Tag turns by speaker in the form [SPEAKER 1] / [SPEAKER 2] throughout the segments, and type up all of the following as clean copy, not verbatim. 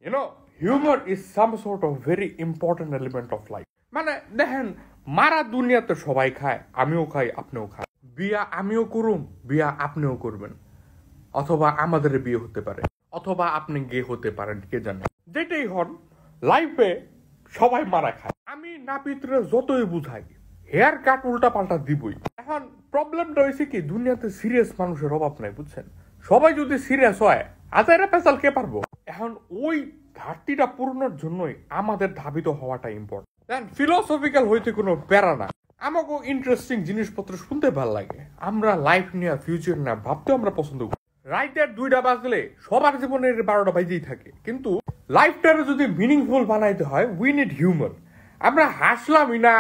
[SPEAKER 1] You know, humor is some sort of very important element of life. মানে দেখেন মারা দুনিয়াতে সবাই খায়, আমিও খাই, আপনিও খান। বিয়া আমিও করুম, বিয়া আপনিও করবেন, অথবা আমাদের বিয়ে হতে পারে, অথবা আপনি গে হতে পারেন, কে জানে। যেটাই হন, লাইফে সবাই মারা খায়। আমি নাপিতরে যতই বুঝাই, হেয়ার কাট উল্টা পাল্টা দিবই। এখন প্রবলেমটা হয়েছে কি, দুনিয়াতে সিরিয়াস মানুষের অভাব নাই, বুঝছেন। সবাই যদি সিরিয়াস হয়, আজাইরা পেশাল কে পারবো। এখন ওই ঘাটতিটা পূরণের জন্যই আমাদের ধাবিত হওয়াটা ইম্পর্টেন্ট। ফিলোসফিক্যাল হইতে কোনো প্যারা না, আমাকে ইন্টারেস্টিং জিনিসপত্র শুনতে ভালো লাগে। আমরা লাইফ নিয়ে, ফিউচার না ভাবতেও আমরা পছন্দ করি। রাইতের 2টা বাজলে সবার জীবনের 12টা বাজেই থাকে, কিন্তু লাইফটারে যদি মিনিংফুল বানাইতে হয়, উই নিড হিউমার। আমরা হাসলামই না,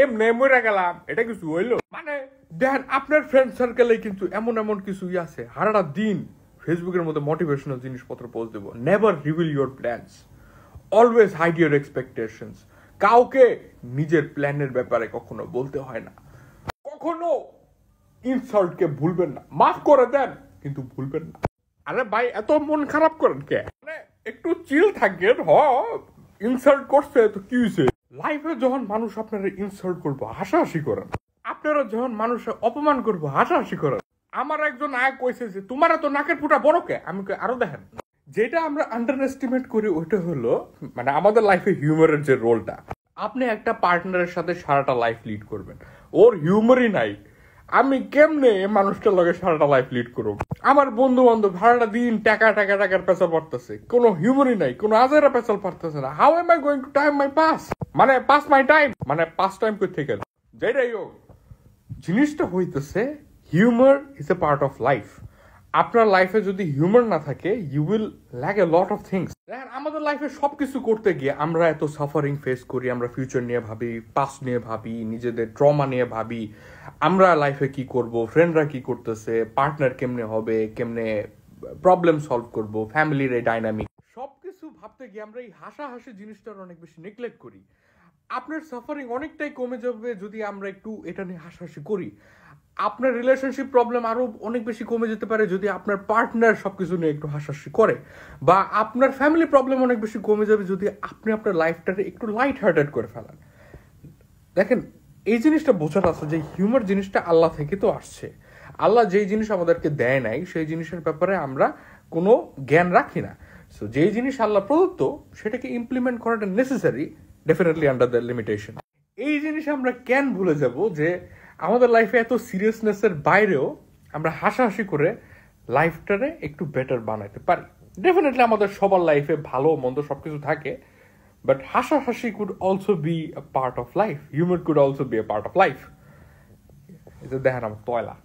[SPEAKER 1] এমনি মরে গেলাম, এটা কিছু হইলো মানে। দেখেন আপনার ফ্রেন্ড সার্কেলে কিন্তু এমন এমন কিছু আছে, সারাটা দিন ফেসবুকের মধ্যে মোটিভেশনাল জিনিসপত্র পোস্ট দেবো। Never reveal your plans, always hide your expectations. কাউকে নিজের প্ল্যানের ব্যাপারে কখনো বলতে হয় না। কখনো ইনসাল্টকে ভুলবেন না, মাফ করে দেন কিন্তু ভুলবেন না। আরে ভাই এত মন খারাপ করেন কে? মানে একটু চিল থাকেন। ইনসাল্ট করছে তো কি হয়েছে? লাইফে যখন মানুষ আপনারা ইনসাল্ট করবো, হাসাহাসি করেন। আপনারা যখন মানুষের অপমান করবো, হাসাহাসি করেন। আমার একজন আয় কইছে যে তোমার তো নাকের ফুটা বড় কে? আমি আরো দেখেন। যেটা আমরা আন্ডার এস্টিমেট করি ওইটা হলো মানে আমাদের লাইফে হিউমারের যে রোলটা। আপনি একটা পার্টনারের সাথে সারাটা লাইফ লিড করবেন, ওর হিউমারই নাই। আমি কেমনে মানুষটার লগে সারাটা লাইফ লিড করব? আমার বন্ধু বান্ধব সারাটা দিন টাকার পেছাল পড়তেছে, কোনো হিউমারই নাই, কোনো আজারা পেছাল পড়তেছে না। How am I going to time my pass? মানে পাস মাই টাইম, মানে পাস টাইম কই থেকে? যেটাই হোক, জিনিসটা হইতেছে humour is a part of life. আপনার লাইফে যদি হিউমার না থাকে, you will lack a lot of things. দেখেন আমাদের লাইফে সবকিছু করতে গিয়ে আমরা এত সাফারিং ফেস করি। আমরা ফিউচার নিয়ে ভাবি, পাস্ট নিয়ে ভাবি, নিজেদের ট্রমা নিয়ে ভাবি, আমরা লাইফে কি করব, ফ্রেন্ডরা কি করতেছে, পার্টনার কেমনে হবে, কেমনে প্রবলেম সলভ করব, ফ্যামিলির এই ডাইনামিক, সবকিছু ভাবতে গিয়ে আমরা এই হাসাহাসি জিনিসটার অনেক বেশি নেগলেক্ট করি। আপনার সাফারিং অনেকটাই কমে যাবে যদি আমরা একটু এটা নিয়ে হাসাহাসি করি। আপনার রিলেশনশিপ প্রবলেম আরো অনেক বেশি কমে যেতে পারে যদি আপনার পার্টনার সবকিছু নিয়ে একটু হাসাহাসি করে। বা আপনার ফ্যামিলি প্রবলেম অনেক বেশি কমে যাবে যদি আপনি আপনার লাইফটাকে একটু লাইট হার্টেড করে ফেলেন। দেখেন এই জিনিসটা বোঝার আছে যে হিউমার জিনিসটা আল্লাহ থেকে তো আসছে। আল্লাহ যেই জিনিস আমাদেরকে দেয় নাই সেই জিনিসের ব্যাপারে আমরা কোনো জ্ঞান রাখি না। সো যেই জিনিস আল্লাহ প্রদত্ত সেটাকে ইমপ্লিমেন্ট করাটা necessary, definitely under the limitation. এই জিনিস আমরা কেন ভুলে যাব যে আমাদের লাইফে এত সিরিয়াসনেসের বাইরেও আমরা হাসাহাসি করে লাইফটারে একটু বেটার বানাইতে পারি। ডেফিনেটলি আমাদের সবার লাইফে ভালো মন্দ সবকিছু থাকে, বাট হাসাহাসি could also be a part of life. Humour could also be a part of life. এটা দেখেন আমার তয়লা।